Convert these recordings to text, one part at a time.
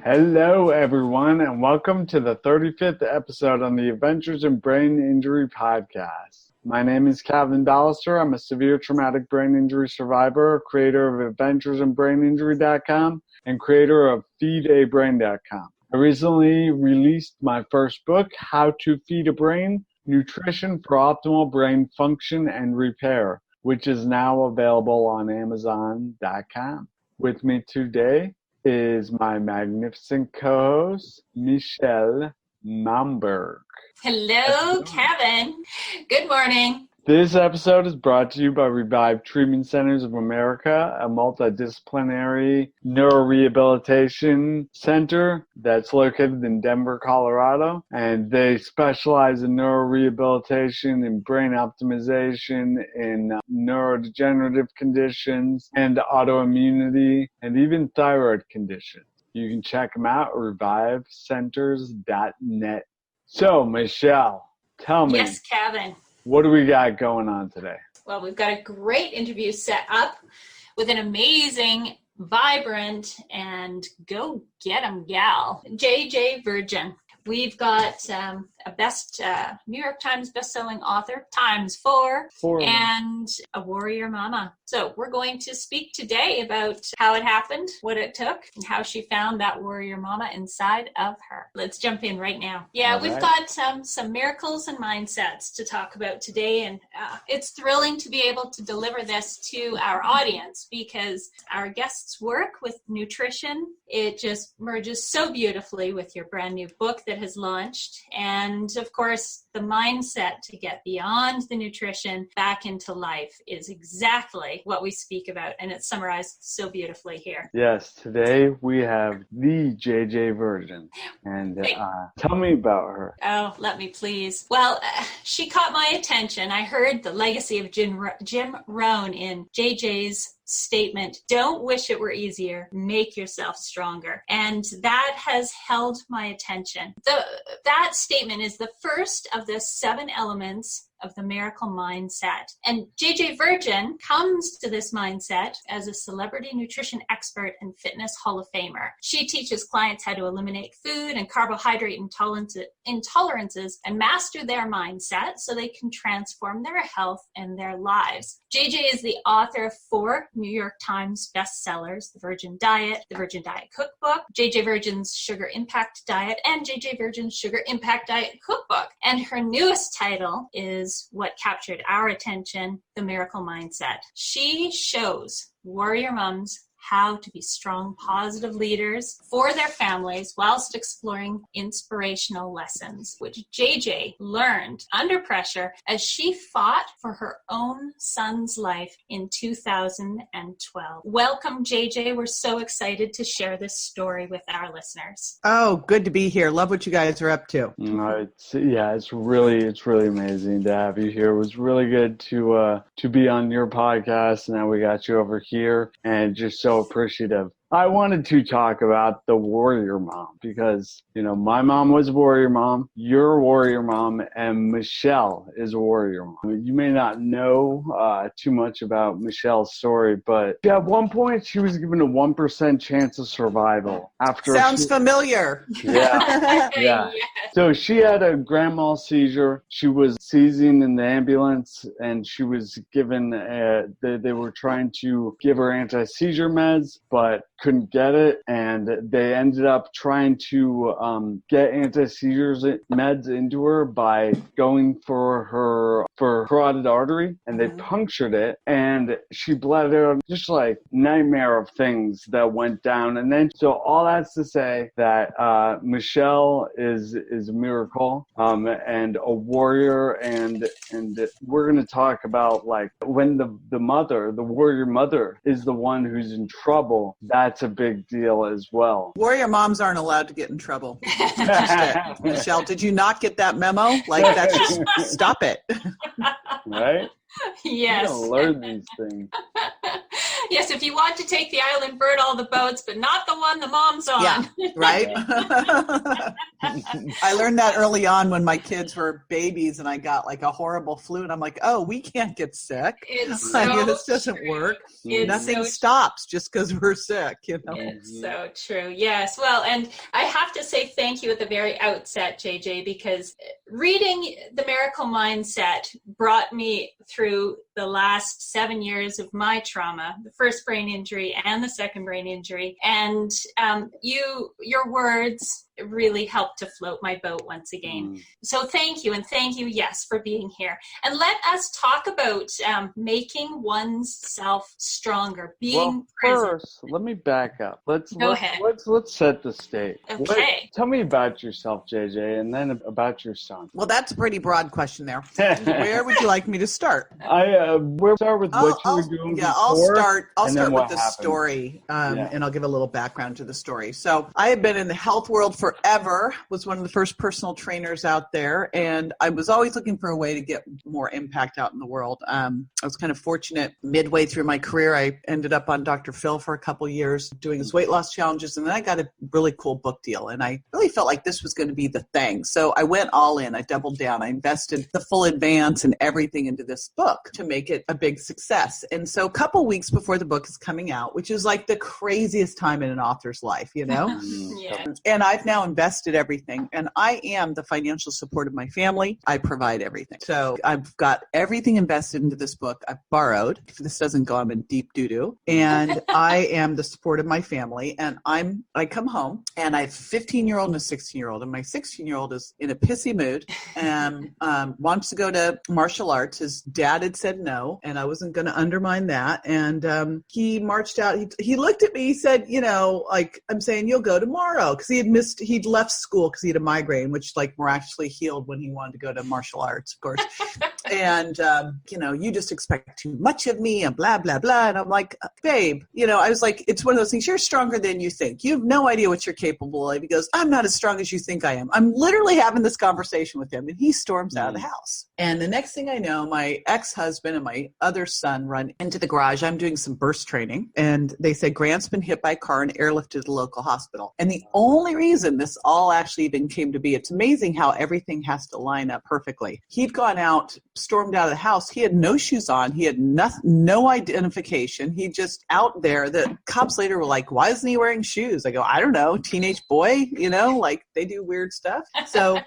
Hello, everyone, and welcome to the 35th episode on the Adventures in Brain Injury podcast. My name is Calvin Ballister. I'm a severe traumatic brain injury survivor, creator of AdventuresInBrainInjury.com, and creator of FeedABrain.com. I recently released my first book, How to Feed a Brain, Nutrition for Optimal Brain Function and Repair, which is now available on Amazon.com. With me today is my magnificent co-host, Michelle Mamberg. Hello, Kevin. Good morning. This episode is brought to you by Revive Treatment Centers of America, a multidisciplinary neurorehabilitation center that's located in Denver, Colorado. And they specialize in neurorehabilitation, in brain optimization, in neurodegenerative conditions, and autoimmunity, and even thyroid conditions. You can check them out at revivecenters.net. So, Michelle, tell me. Yes, Kevin. What do we got going on today? Well, we've got a great interview set up with an amazing, vibrant, and go get 'em gal, JJ Virgin. We've got a New York Times bestselling author, ×4, and a warrior mama. So we're going to speak today about how it happened, what it took, and how she found that warrior mama inside of her. Let's jump in right now. Yeah, we've got some miracles and mindsets to talk about today, and it's thrilling to be able to deliver this to our audience because our guests' work with nutrition, it just merges so beautifully with your brand new book that has launched, and of course the mindset to get beyond the nutrition back into life is exactly what we speak about, and it's summarized so beautifully here. Yes, today we have the JJ Virgin, and tell me about her. Oh, let me please. Well, she caught my attention. I heard the legacy of Jim Rohn in JJ's statement, don't wish it were easier, make yourself stronger. And that has held my attention. That statement is the first of the 7 elements of the miracle mindset. And JJ Virgin comes to this mindset as a celebrity nutrition expert and fitness Hall of Famer. She teaches clients how to eliminate food and carbohydrate intolerances and master their mindset so they can transform their health and their lives. JJ is the author of 4 New York Times bestsellers, The Virgin Diet, The Virgin Diet Cookbook, JJ Virgin's Sugar Impact Diet, and JJ Virgin's Sugar Impact Diet Cookbook. And her newest title is what captured our attention, The Miracle Mindset. She shows warrior moms how to be strong, positive leaders for their families whilst exploring inspirational lessons, which JJ learned under pressure as she fought for her own son's life in 2012. Welcome, JJ. We're so excited to share this story with our listeners. Oh, good to be here. Love what you guys are up to. It's really amazing to have you here. It was really good to be on your podcast. Now we got you over here, and just so appreciative. I wanted to talk about the warrior mom because, my mom was a warrior mom, you're a warrior mom, and Michelle is a warrior mom. You may not know too much about Michelle's story, but at one point she was given a 1% chance of survival. Sounds familiar. Yeah. Yes. So she had a grand mal seizure. She was seizing in the ambulance, and she was given, they were trying to give her anti-seizure meds, but couldn't get it, and they ended up trying to get anti-seizure meds into her by going for her carotid artery, and they punctured it, and she bled out. Just like nightmare of things that went down. And then, so all that's to say that Michelle is a miracle and a warrior, and we're going to talk about like when the warrior mother is the one who's in trouble. That's a big deal as well. Warrior moms aren't allowed to get in trouble. Michelle, did you not get that memo? Like, that's just stop it. Right? Yes. You don't learn these things. Yes, if you want to take the island, burn all the boats, but not the one the mom's on. Yeah, right? I learned that early on when my kids were babies and I got like a horrible flu and I'm like, oh, we can't get sick. It's Like, so this doesn't true. work. It's Nothing so stops just because we're sick, you know? It's so true. Yes. Well, and I have to say thank you at the very outset, JJ, because reading The Miracle Mindset brought me through the last 7 years of my trauma, the first brain injury and the second brain injury. And your words really helped to float my boat once again. So thank you. And thank you, yes, for being here. And let us talk about making one's self stronger, being present. First, let me back up. Let's set the stage. Okay. Tell me about yourself, JJ, and then about your son. Well, that's a pretty broad question there. Where would you like me to start? We'll start with what you were doing before. I'll start with the happened. story, and I'll give a little background to the story. So I have been in the health world forever, was one of the first personal trainers out there, and I was always looking for a way to get more impact out in the world. I was kind of fortunate midway through my career. I ended up on Dr. Phil for a couple years doing his weight loss challenges, and then I got a really cool book deal, and I really felt like this was going to be the thing. So I went all in. I doubled down. I invested the full advance and everything into this book to make it a big success. And so a couple weeks before the book is coming out, which is like the craziest time in an author's life, you know? Yeah. And I've now invested everything, and I am the financial support of my family. I provide everything. So I've got everything invested into this book. I've borrowed. If this doesn't go, I'm in deep doo-doo. And I am the support of my family. And I come home and I have a 15-year-old and a 16-year-old. And my 16-year-old is in a pissy mood and wants to go to martial arts. His dad had said no, and I wasn't going to undermine that. And he marched out. He looked at me. He said, you know, like, I'm saying you'll go tomorrow, because he'd left school because he had a migraine, which like miraculously healed when he wanted to go to martial arts, of course. And, you know, you just expect too much of me and blah, blah, blah. And I'm like, babe, you know, I was like, it's one of those things. You're stronger than you think. You have no idea what you're capable of. He goes, I'm not as strong as you think I am. I'm literally having this conversation with him, and he storms out of the house. And the next thing I know, my ex-husband and my other son run into the garage. I'm doing some burst training, and they said Grant's been hit by a car and airlifted to the local hospital. And the only reason this all actually even came to be, it's amazing how everything has to line up perfectly. He'd gone out, stormed out of the house. He had no shoes on. He had no identification. He just out there. The cops later were like, why isn't he wearing shoes? I go, I don't know, teenage boy, you know, like they do weird stuff. So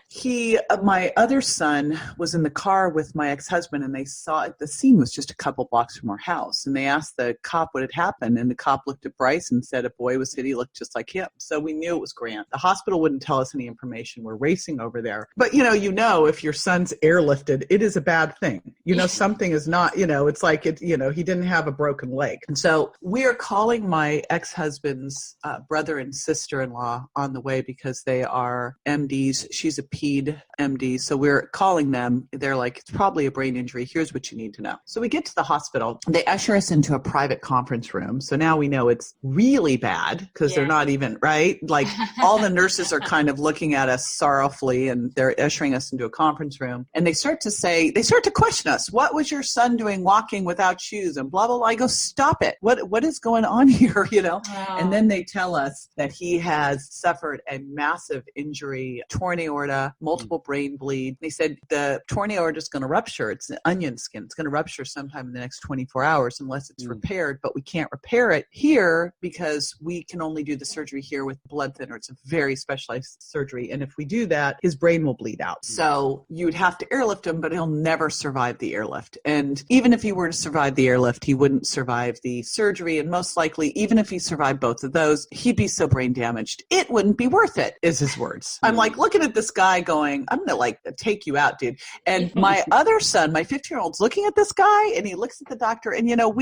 my other son was in the car with my ex-husband, and they saw the scene was just a couple blocks from our house. And they asked the cop what had happened. And the cop looked at Bryce and said a boy was hit. He looked just like him. So we knew it was Grant. The hospital wouldn't tell us any information. We're racing over there. But, you know, if your son's airlifted, it is a bad thing. You know, something is not, you know, it's like, he didn't have a broken leg. And so we are calling my ex-husband's brother and sister-in-law on the way because they are MDs. She's a ped MD. So we're calling them. They're like, it's probably a brain injury. Here's what you need to know. So we get to the hospital. They usher us into a private conference room. So now we know it's really bad because they're not even, right? Like all the nurses are kind of looking at us sorrowfully, and they're ushering us into a conference room. And they start to question us. What was your son doing walking without shoes and blah, blah, blah. I go, stop it. What is going on here? You know? Wow. And then they tell us that he has suffered a massive injury, torn aorta, multiple brain bleed. They said the torn aorta is going to rupture. It's an onion skin. It's going to rupture sometime in the next 24 hours unless it's repaired, but we can't repair it here because we can only do the surgery here with blood thinner. It's a very specialized surgery. And if we do that, his brain will bleed out. So you would have to airlift him, but he'll never survive the airlift. And even if he were to survive the airlift, he wouldn't survive the surgery. And most likely, even if he survived both of those, he'd be so brain damaged, it wouldn't be worth it, is his words. I'm like looking at this guy going, I'm going to like take you out, dude. And my other son, my 15-year-old's looking at this guy, and he looks at the doctor. And, you know,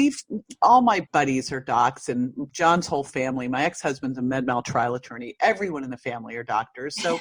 all my buddies are docs, and John's whole family, my ex-husband's a med mal trial attorney. Everyone in the family are doctors. So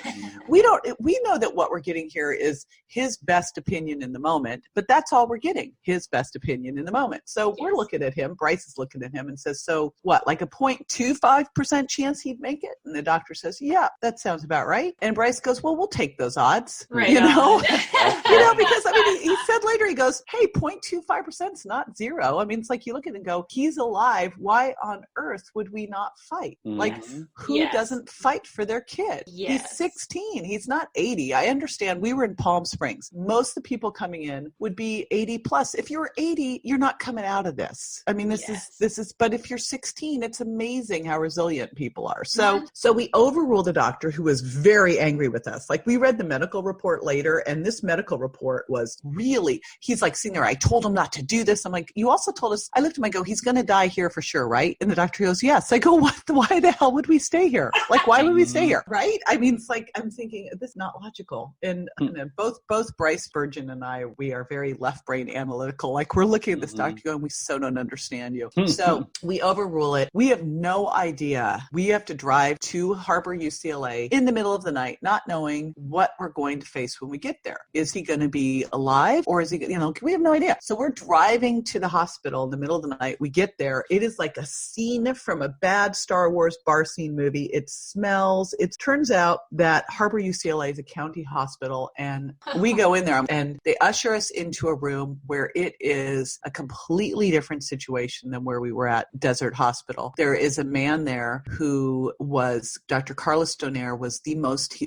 we know that what we're getting here is his best opinion in the moment, but that's all we're getting, his best opinion in the moment. So we're looking at him, Bryce is looking at him and says, so what, like a 0.25% chance he'd make it? And the doctor says, yeah, that sounds about right. And Bryce goes, well, we'll take those odds, right? You know, because I mean, he said later he goes, hey, 0.25% is not zero. I mean, it's like you look at it and go, he's alive. Why on earth would we not fight? Like, who doesn't fight for their kid? He's 16. He's not 80. I understand. We were in Palm Springs. Most of the people coming in would be 80 plus. If you're 80, you're not coming out of this. I mean, this is, but if you're 16, it's amazing how resilient people are. So we overruled the doctor who was very angry with us. Like, we read the medical report later, and this medical report was really, he's like sitting there, I told him not to do this. I'm like, you also told us, I looked at him, I go, he's going to die here for sure, right? And the doctor goes, yes. I go, what? Why the hell would we stay here? Like, why would we stay here? Right? I mean, it's like, I'm thinking, this is not logical. And both Bryce Spurgeon and I, we are very left brain analytical. Like, we're looking at this doctor going, we so don't understand you. So we overrule it. We have no idea. We have to drive to Harbor, UCLA in the middle of the night, not knowing what we're going to face when we get there. Is he going to be alive, or is he, we have no idea. So we're driving to the hospital in the middle of the night. We get there. It is like a scene from a bad Star Wars bar scene movie. It smells. It turns out that Harbor, UCLA is a county hospital, and we go in there and they usher us into a room where it is a completely different situation than where we were at Desert Hospital. There is a man there who was, Dr. Carlos Donaire was the most, he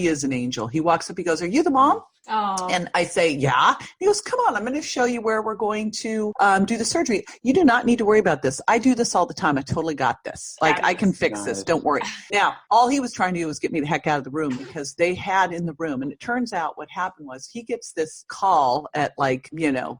is an angel. He walks up, he goes, are you the mom? Oh. And I say, yeah. He goes, come on, I'm going to show you where we're going to do the surgery. You do not need to worry about this. I do this all the time. I totally got this. Like, I can fix this. Don't worry. Now, all he was trying to do was get me the heck out of the room, because they had in the room. And it turns out what happened was he gets this call at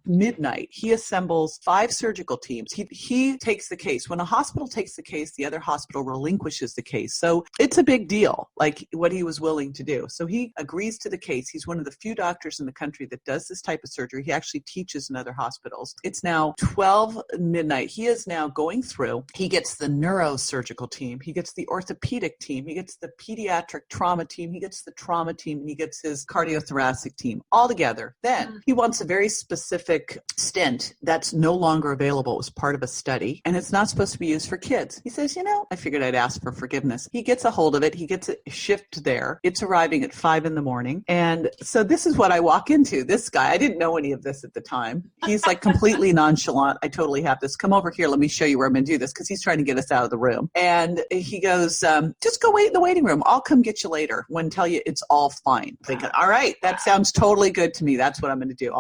midnight. He assembles 5 surgical teams. He takes the case. When a hospital takes the case, the other hospital relinquishes the case. So it's a big deal, like what he was willing to do. So he agrees to the case. He's one of the few doctors in the country that does this type of surgery. He actually teaches in other hospitals. It's now 12 midnight. He is now going through. He gets the neurosurgical team. He gets the orthopedic team. He gets the pediatric trauma team. He gets the trauma team. And he gets his cardiothoracic team all together. Then he wants a very specific stent that's no longer available. It was part of a study, and it's not supposed to be used for kids. He says, I figured I'd ask for forgiveness. He gets a hold of it. He gets it shipped there. It's arriving at 5 a.m. And so this is what I walk into. This guy, I didn't know any of this at the time. He's like completely nonchalant. I totally have this. Come over here. Let me show you where I'm going to do this, because he's trying to get us out of the room. And he goes, just go wait in the waiting room. I'll come get you later when tell you it's all fine. Thinking, all right, that sounds totally good to me. That's what I'm going to do.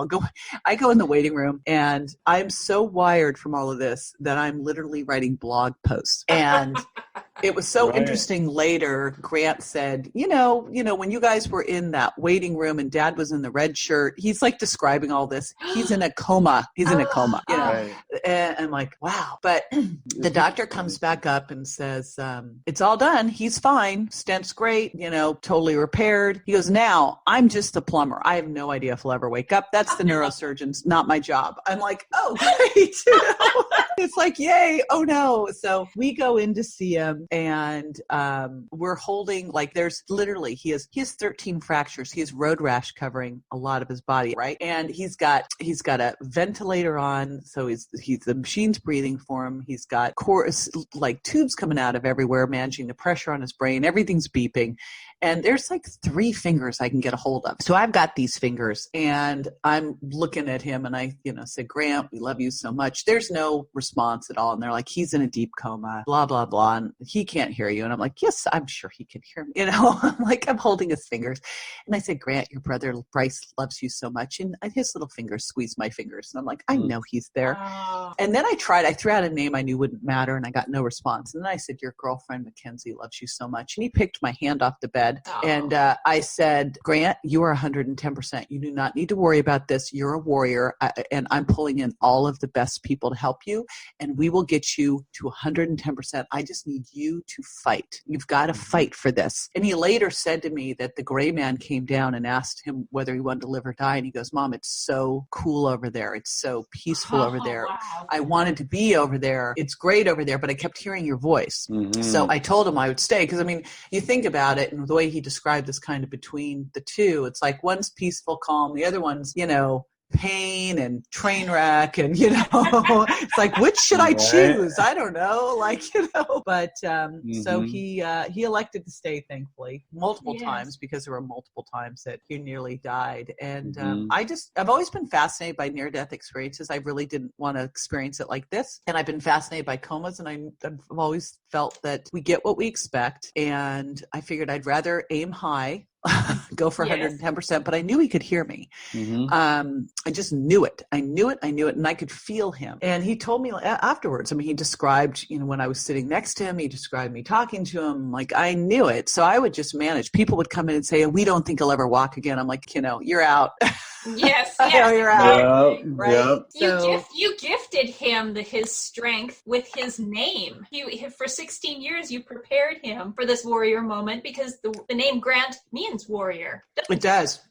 I go in the waiting room, and I'm so wired from all of this that I'm literally writing blog posts. And it was so interesting later. Grant said, when you guys were in that waiting room and Dad was in the red shirt, he's like describing all this. He's in a coma. He's in a coma. And I'm like, wow. But the doctor comes back up and says, it's all done. He's fine. Stent's great. Totally repaired. He goes, now I'm just the plumber. I have no idea if he'll ever wake up. That's the neurosurgeon's, not my job. I'm like, oh, great. It's like, yay. Oh no. So we go in to see him, and we're holding, like, there's literally, he has 13 fractures. He has road rash covering a lot of his body, right? And he's got a ventilator on, so the machine's breathing for him. He's got tubes coming out of everywhere, managing the pressure on his brain. Everything's beeping. And there's like 3 fingers I can get a hold of. So I've got these fingers, and I'm looking at him, and I, said, Grant, we love you so much. There's no response at all. And they're like, he's in a deep coma, blah, blah, blah. And he can't hear you. And I'm like, yes, I'm sure he can hear me. I'm like, I'm holding his fingers. And I said, Grant, your brother Bryce loves you so much. And his little fingers squeeze my fingers. And I'm like, I know he's there. Oh. And then I threw out a name I knew wouldn't matter, and I got no response. And then I said, your girlfriend Mackenzie loves you so much. And he picked my hand off the bed. Oh. And I said, Grant, you are 110%. You do not need to worry about this. You're a warrior. And I'm pulling in all of the best people to help you. And we will get you to 110%. I just need you to fight. You've got to fight for this. And he later said to me that the gray man came down and asked him whether he wanted to live or die. And he goes, Mom, it's so cool over there. It's so peaceful over there. Wow. I wanted to be over there. It's great over there, but I kept hearing your voice. Mm-hmm. So I told him I would stay. Because, you think about it, and the way he described this kind of between the two, it's like one's peaceful, calm. The other one's, pain and train wreck. And, it's like, which should I choose? I don't know. But so he elected to stay, thankfully, multiple times, because there were multiple times that he nearly died. And I've always been fascinated by near-death experiences. I really didn't want to experience it like this. And I've been fascinated by comas, and I've always felt that we get what we expect. And I figured I'd rather aim high, go for 110%, but I knew he could hear me. I just knew it. I knew it, and I could feel him. And he told me afterwards, he described, when I was sitting next to him, he described me talking to him, like I knew it. So I would just manage. People would come in and say, we don't think he'll ever walk again. I'm like, you're out. Yes, you're out. Yep, right? yep. You gifted him his strength with his name. For 16 years, you prepared him for this warrior moment, because the name Grant means warrior. It does.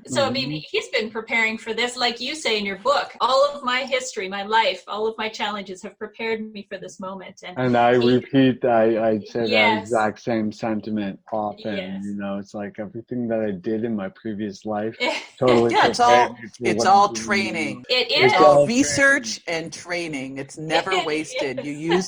So, he's been preparing for this, like you say in your book. All of my history, my life, all of my challenges have prepared me for this moment. And I repeat, I say that exact same sentiment often. It's like everything that I did in my previous life, totally. It's all training. It is. It's all research and training. It's never wasted. You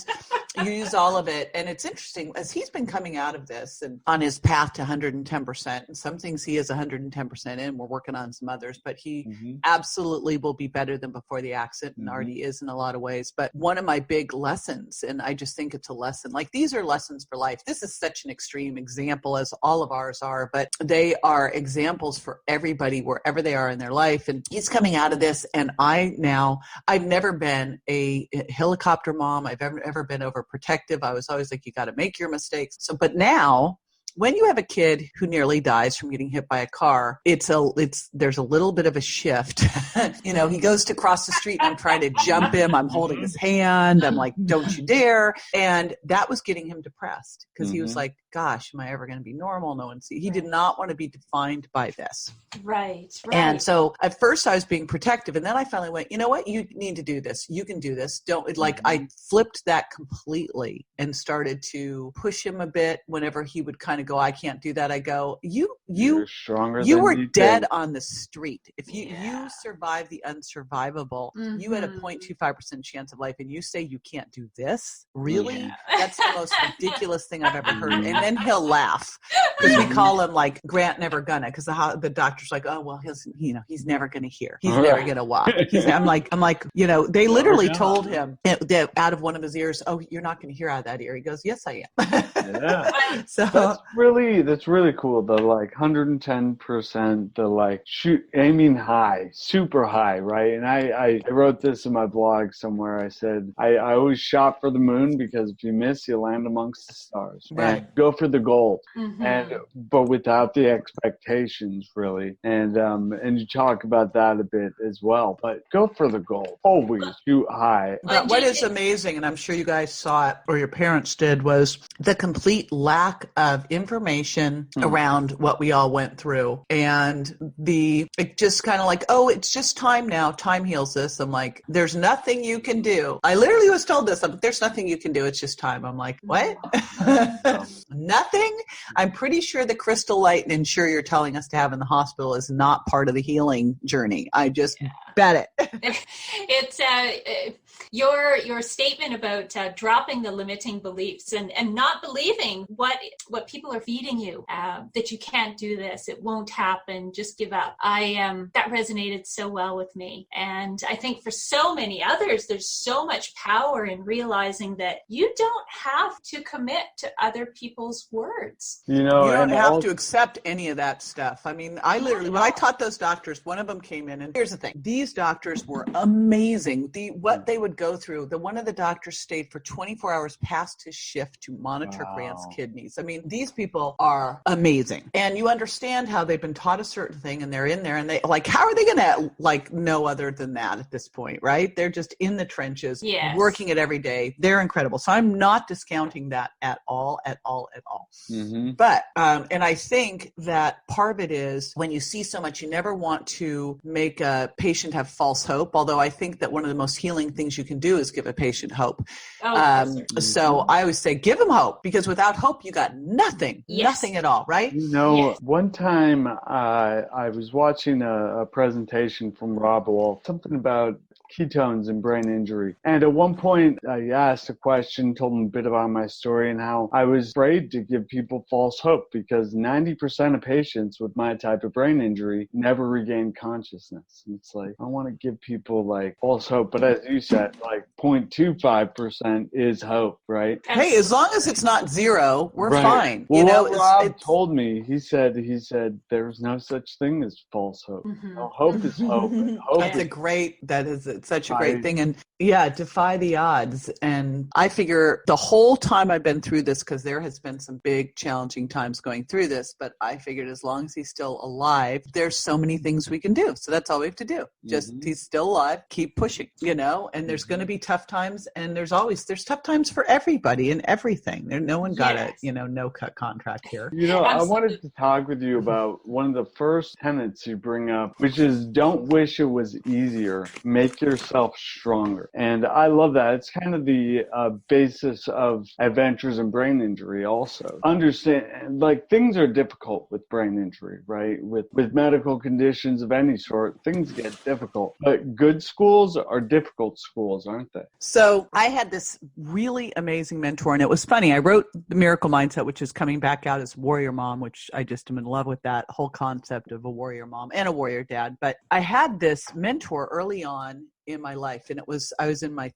use all of it. And it's interesting, as he's been coming out of this and on his path to 110%, and some things he is 110% in, we're working on some others, but he absolutely will be better than before the accident, and already is in a lot of ways. But one of my big lessons, and I just think it's a lesson, like these are lessons for life. This is such an extreme example, as all of ours are, but they are examples for everybody wherever they are in their life. And he's coming out of this, and I've never been a helicopter mom. I've ever been overprotective. I was always like, you got to make your mistakes. So, but now, when you have a kid who nearly dies from getting hit by a car, there's a little bit of a shift. He goes to cross the street, and I'm trying to jump him. I'm holding his hand. I'm like, don't you dare. And that was getting him depressed, because he was like, gosh, am I ever going to be normal? No one sees. He did not want to be defined by this. Right. And so at first I was being protective, and then I finally went, you know what? You need to do this. You can do this. Don't I flipped that completely and started to push him a bit whenever he would kind of go, I can't do that. I go, you're stronger. You were dead on the street. If you survive the unsurvivable, you had a 0.25% chance of life, and you say you can't do this? Really? Yeah. That's the most ridiculous thing I've ever heard. And then he'll laugh, because we call him like Grant never gonna, because the doctor's like, oh well, he's never gonna hear. He's never gonna walk. I'm like, they literally told him that out of one of his ears, oh, you're not gonna hear out of that ear. He goes, yes, I am. Yeah. So that's really cool. The 110%, the aiming high, super high, right? And I wrote this in my blog somewhere. I said, I always shot for the moon, because if you miss, you land amongst the stars. Right. And go for the gold. But without the expectations, really. And you talk about that a bit as well. But go for the gold. Always shoot high. But what is amazing, and I'm sure you guys saw it, or your parents did, was the complete lack of information around what we all went through. And it just kind of like, oh, it's just time now. Time heals this. I'm like, there's nothing you can do. I literally was told this. There's nothing you can do. It's just time. I'm like, what? Nothing? I'm pretty sure the crystal light and ensure you're telling us to have in the hospital is not part of the healing journey. I just bet it. It's your statement about dropping the limiting beliefs and not believing what people are feeding you, that you can't do this, it won't happen, just give up. That resonated so well with me. And I think for so many others, there's so much power in realizing that you don't have to commit to other people's words. You don't have to accept any of that stuff. I mean, I literally, when I taught those doctors, one of them came in, and here's the thing. These doctors were amazing. What they would go through, one of the doctors stayed for 24 hours past his shift to monitor Grant's kidneys. I mean, these people are amazing. And you understand how they've been taught a certain thing, and they're in there, and they how are they going to know other than that at this point, right? They're just in the trenches, working it every day. They're incredible. So I'm not discounting that at all. But, and I think that part of it is when you see so much, you never want to make a patient have false hope. Although I think that one of the most healing things you can do is give a patient hope. Oh, So I always say, give them hope, because without hope, you got nothing, nothing at all, right? One time I was watching a presentation from Rob Wolf, something about ketones and brain injury. And at one point, I asked a question, told him a bit about my story and how I was afraid to give people false hope because 90% of patients with my type of brain injury never regain consciousness. And it's like, I want to give people like false hope. But as you said, like 0.25% is hope, right? Hey, as long as it's not zero, we're fine. Well, you know, what Rob told me, he said there's no such thing as false hope. No, hope is hope. That's such a great thing. And defy the odds. And I figure the whole time I've been through this, because there has been some big challenging times going through this, but I figured as long as he's still alive, there's so many things we can do. So that's all we have to do. Just he's still alive, keep pushing, and there's going to be tough times, and there's tough times for everybody and everything. No one got a no cut contract here. I wanted to talk with you about one of the first tenets you bring up, which is don't wish it was easier, make yourself stronger. And I love that. It's kind of the basis of Adventures in Brain Injury also. Understand, like, things are difficult with brain injury, right? With medical conditions of any sort, things get difficult. But good schools are difficult schools, aren't they? So I had this really amazing mentor, and it was funny. I wrote The Miracle Mindset, which is coming back out as Warrior Mom, which I just am in love with that whole concept of a warrior mom and a warrior dad. But I had this mentor early on in my life, and I was in my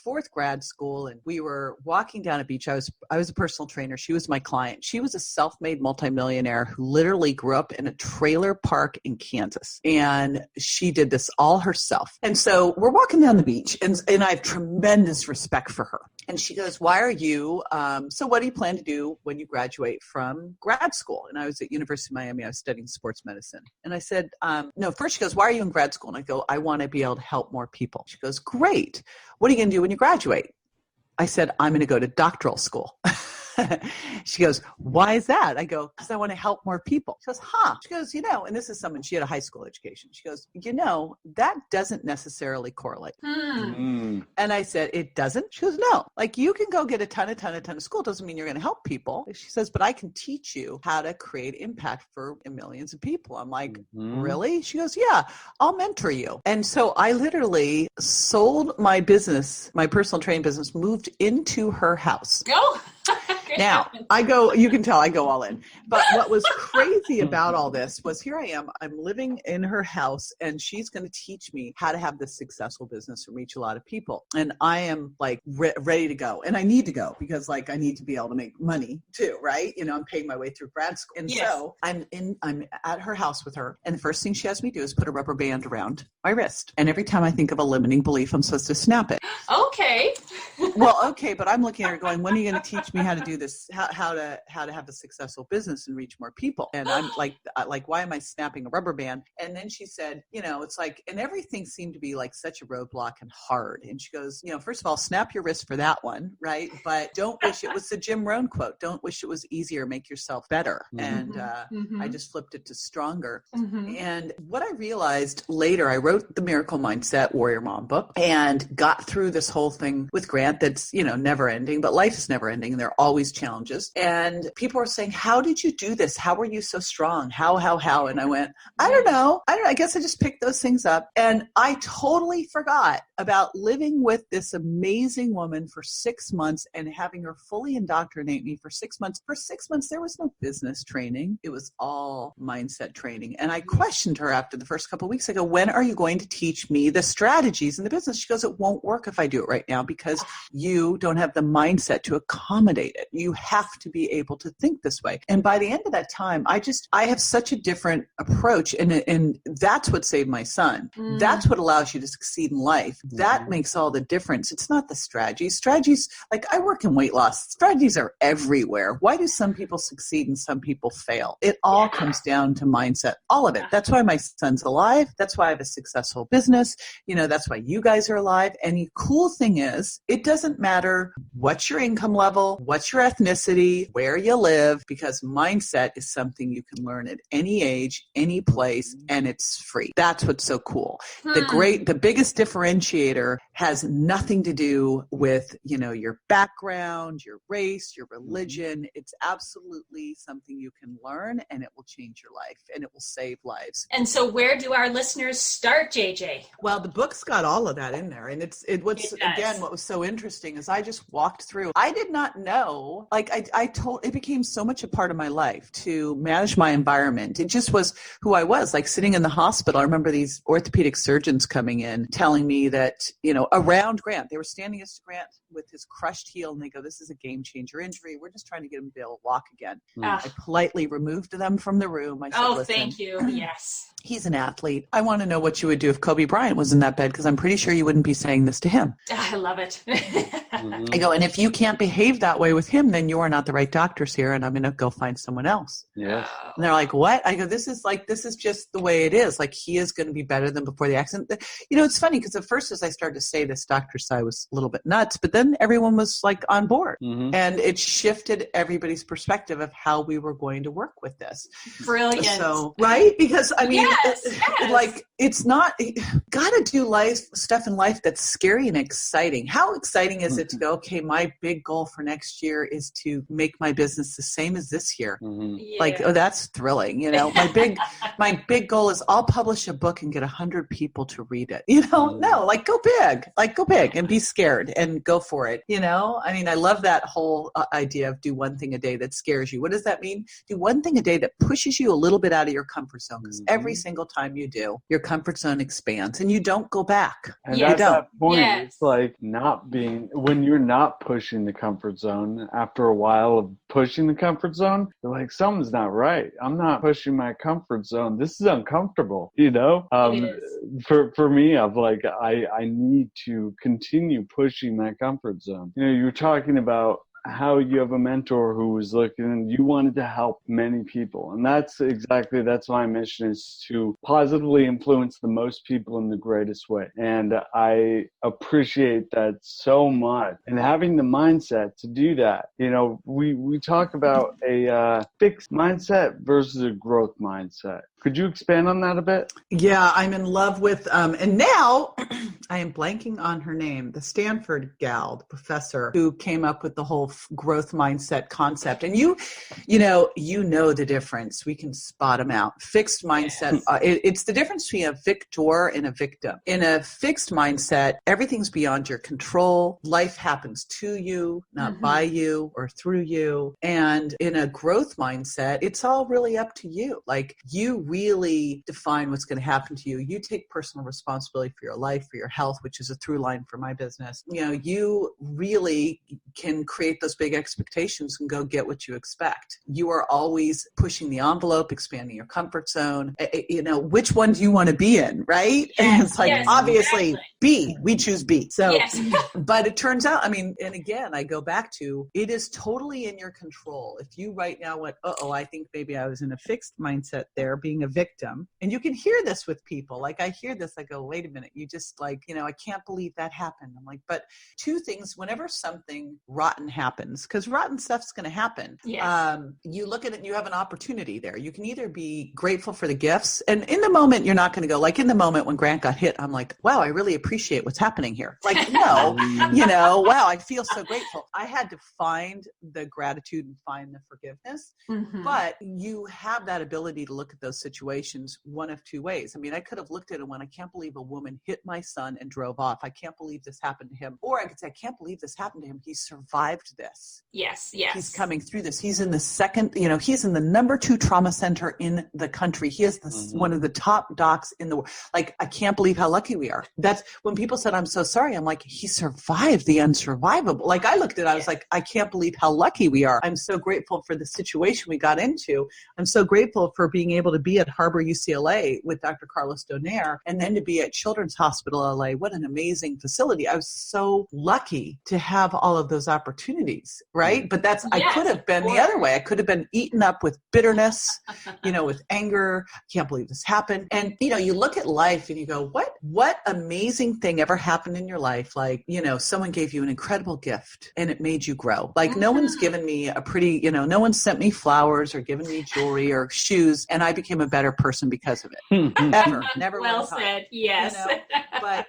fourth grad school, and we were walking down a beach. I was a personal trainer. She was my client. She was a self-made multimillionaire who literally grew up in a trailer park in Kansas, and she did this all herself. And so we're walking down the beach, and I have tremendous respect for her. And she goes, why are you, so what do you plan to do when you graduate from grad school? And I was at University of Miami. I was studying sports medicine. And I said, no, first she goes, why are you in grad school? And I go, I want to be able to help more people. She goes, great. What are you going to do when you graduate? I said, I'm going to go to doctoral school. She goes, why is that? I go, because I want to help more people. She goes, She goes, and this is someone, she had a high school education. She goes, that doesn't necessarily correlate. And I said, it doesn't? She goes, no. Like, you can go get a ton of school. Doesn't mean you're going to help people. She says, but I can teach you how to create impact for millions of people. I'm like, really? She goes, yeah, I'll mentor you. And so I literally sold my business, my personal training business, moved into her house. Go. Now, you can tell I go all in. But what was crazy about all this was here I am, I'm living in her house, and she's going to teach me how to have this successful business and reach a lot of people. And I am like ready to go. And I need to go because like I need to be able to make money too, right? I'm paying my way through grad school. And so I'm at her house with her. And the first thing she has me do is put a rubber band around my wrist. And every time I think of a limiting belief, I'm supposed to snap it. Okay. Well, okay, but I'm looking at her going, when are you going to teach me how to do this, how to have a successful business and reach more people? And I'm like, why am I snapping a rubber band? And then she said, it's like, and everything seemed to be like such a roadblock and hard. And she goes, first of all, snap your wrist for that one, right? But don't wish it was the Jim Rohn quote. Don't wish it was easier, make yourself better. And I just flipped it to stronger. And what I realized later, I wrote the Miracle Mindset Warrior Mom book and got through this whole thing with Grant that's, never ending, but life is never ending. And there are always challenges. And people were saying, how did you do this? How were you so strong? How? And I went, I don't know. I guess I just picked those things up. And I totally forgot about living with this amazing woman for 6 months and having her fully indoctrinate me for 6 months. For 6 months, there was no business training. It was all mindset training. And I questioned her after the first couple of weeks. I go, when are you going to teach me the strategies in the business? She goes, it won't work if I do it right now because you don't have the mindset to accommodate it. You have to be able to think this way. And by the end of that time, I have such a different approach. And that's what saved my son. That's what allows you to succeed in life. That makes all the difference. It's not the strategies. Strategies, like I work in weight loss. Strategies are everywhere. Why do some people succeed and some people fail? It all comes down to mindset. All of it. That's why my son's alive. That's why I have a successful business. That's why you guys are alive. And the cool thing is, it doesn't matter what's your income level, what's your ethnicity, where you live, because mindset is something you can learn at any age, any place, and it's free. That's what's so cool. The biggest differentiator has nothing to do with, your background, your race, your religion. It's absolutely something you can learn, and it will change your life, and it will save lives. And so where do our listeners start, JJ? Well, the book's got all of that in there. And what was so interesting is I just walked through. I did not know, it became so much a part of my life to manage my environment. It just was who I was, like sitting in the hospital. I remember these orthopedic surgeons coming in telling me that, around Grant, they were standing next to Grant with his crushed heel, and they go, "This is a game changer injury. We're just trying to get him to be able to walk again." I politely removed them from the room. I said, "Listen, thank you. Yes. He's an athlete. I want to know what you would do if Kobe Bryant was in that bed, because I'm pretty sure you wouldn't be saying this to him." I love it. I go, "And if you can't behave that way with him, then you are not the right doctors here, and I'm going to go find someone else." Yes. And they're like, "What?" I go, this is just the way it is. Like, he is going to be better than before the accident." It's funny because at first, as I started to say this, Dr. Sai was a little bit nuts, but then everyone was like on board, and it shifted everybody's perspective of how we were going to work with this. Brilliant. So, right? Because yes. like, it's not, got to do stuff in life that's scary and exciting. How exciting is it to go, okay, my big goal for next year is to make my business the same as this year. Yeah. Like, oh, that's thrilling. My big goal is I'll publish a book and get 100 people to read it. No, like, go big and be scared and go for it. I love that whole idea of do one thing a day that scares you. What does that mean? Do one thing a day that pushes you a little bit out of your comfort zone, because every single time you do, your comfort zone expands and you don't go back. And at that point, it's like when you're not pushing the comfort zone, after a while of pushing the comfort zone, you're like, something's not right. I'm not pushing my comfort zone. This is uncomfortable, It is. For me, I need to continue pushing my comfort zone. You're talking about how you have a mentor who was looking and you wanted to help many people. And that's my mission, is to positively influence the most people in the greatest way. And I appreciate that so much. And having the mindset to do that, we talk about a fixed mindset versus a growth mindset. Could you expand on that a bit? Yeah, I'm in love with, and now I am blanking on her name, the Stanford gal, the professor who came up with the whole growth mindset concept. And you know the difference. We can spot them out. Fixed mindset, it's the difference between a victor and a victim. In a fixed mindset, everything's beyond your control. Life happens to you, not by you or through you. And in a growth mindset, it's all really up to you. Like, you really define what's going to happen to you. You take personal responsibility for your life, for your health, which is a through line for my business. You really can create those big expectations and go get what you expect. You are always pushing the envelope, expanding your comfort zone. Which one do you want to be in, right? And it's like, obviously, exactly. B, we choose B. So, but it turns out, and again, I go back to, it is totally in your control. If you right now went, I think maybe I was in a fixed mindset there, being a victim. And you can hear this with people. Like, I hear this, I go, wait a minute, you just I can't believe that happened. I'm like, but two things, whenever something rotten happens, because rotten stuff's going to happen, you look at it and you have an opportunity there. You can either be grateful for the gifts, and in the moment, you're not going to go, like in the moment when Grant got hit, I'm like, wow, I really appreciate what's happening here. Like, no, wow, I feel so grateful. I had to find the gratitude and find the forgiveness, but you have that ability to look at those situations one of two ways. I could have looked at it when, I can't believe a woman hit my son and drove off. I can't believe this happened to him. Or I could say, I can't believe this happened to him. He survived this. Yes. He's coming through this. He's in the he's in the number 2 trauma center in the country. He is one of the top docs in the world. Like, I can't believe how lucky we are. That's when people said, I'm so sorry. I'm like, he survived the unsurvivable. Like, I looked at it, I was like, I can't believe how lucky we are. I'm so grateful for the situation we got into. I'm so grateful for being able to be at Harbor UCLA with Dr. Carlos Donaire, and then to be at Children's Hospital LA. What an amazing facility. I was so lucky to have all of those opportunities, right? But I could have been the other way. I could have been eaten up with bitterness, with anger. Can't believe this happened. And, you look at life and you go, what amazing amazing thing ever happened in your life, like, someone gave you an incredible gift and it made you grow. Like no one's given me a pretty, no one sent me flowers or given me jewelry or shoes and I became a better person because of it. Ever. Never. Well one time. said. Yes. But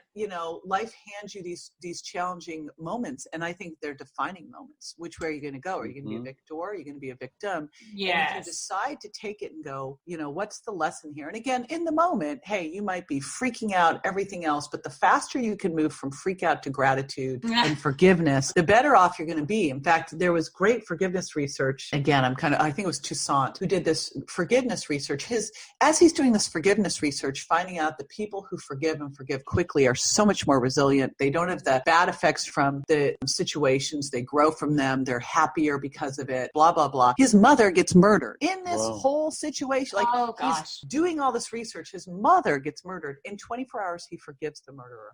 life hands you these challenging moments, and I think they're defining moments. Which way are you going to go? Are you going to be a victor? Are you going to be a victim? Yes. And if you decide to take it and go, what's the lesson here? And again, in the moment, hey, you might be freaking out, everything else, but the faster you can move from freak out to gratitude and forgiveness, the better off you're going to be. In fact, there was great forgiveness research. Again, I think it was Toussaint who did this forgiveness research. As he's doing this forgiveness research, finding out that people who forgive and forgive quickly are so much more resilient. They don't have the bad effects from the situations. They grow from them. They're happier because of it, blah, blah, blah. His mother gets murdered in this whole situation. He's doing all this research. His mother gets murdered. In 24 hours, he forgives the murderer.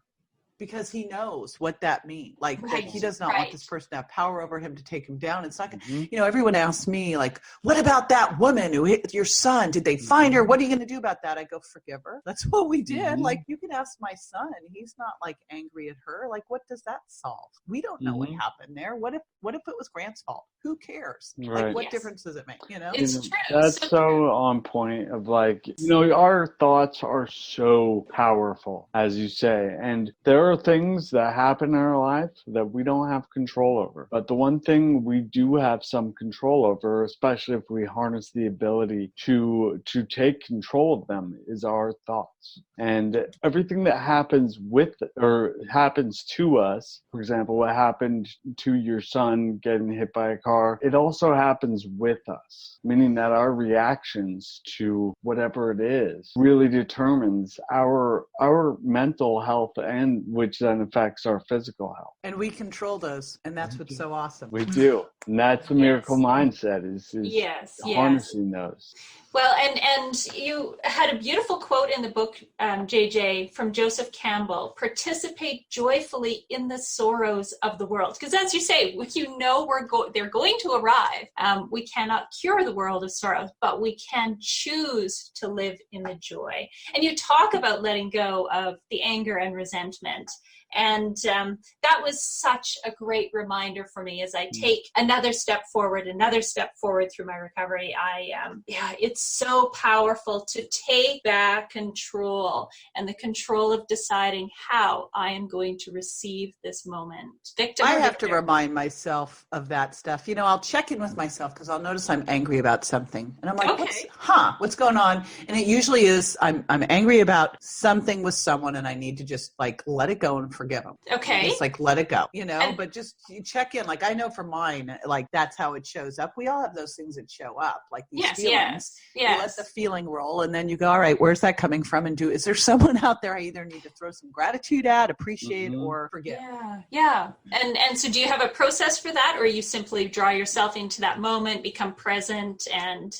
Because he knows what that means. Like that he does not want this person to have power over him to take him down. It's not going to, everyone asks me like, what about that woman who hit your son? Did they find her? What are you going to do about that? I go, forgive her. That's what we did. Like you can ask my son. He's not like angry at her. Like, what does that solve? We don't know what happened there. What if it was Grant's fault? Who cares? Right. Like what difference does it make? It's true. That's so on point of like, our thoughts are so powerful, as you say, and there are things that happen in our life that we don't have control over. But the one thing we do have some control over, especially if we harness the ability to take control of them, is our thoughts. And everything that happens with or happens to us, for example, what happened to your son getting hit by a car, it also happens with us, meaning that our reactions to whatever it is really determines our mental health, and which then affects our physical health. And we control those, and that's what's so awesome. We do. And that's the miracle mindset is harnessing those. Well, and you had a beautiful quote in the book, JJ, from Joseph Campbell: participate joyfully in the sorrows of the world. Because as you say, they're going to arrive. We cannot cure the world of sorrow, but we can choose to live in the joy. And you talk about letting go of the anger and resentment. And that was such a great reminder for me as I take another step forward through my recovery. It's so powerful to take back control and the control of deciding how I am going to receive this moment. Victim. I have to remind myself of that stuff. I'll check in with myself because I'll notice I'm angry about something. And I'm like, what's going on? And it usually is I'm angry about something with someone and I need to just like let it go and forgive them. Okay. It's like, let it go, but just you check in. Like I know for mine, like that's how it shows up. We all have those things that show up, like these feelings. You let the feeling roll and then you go, all right, where's that coming from? And is there someone out there I either need to throw some gratitude at, appreciate, or forgive? Yeah. And so do you have a process for that, or you simply draw yourself into that moment, become present, and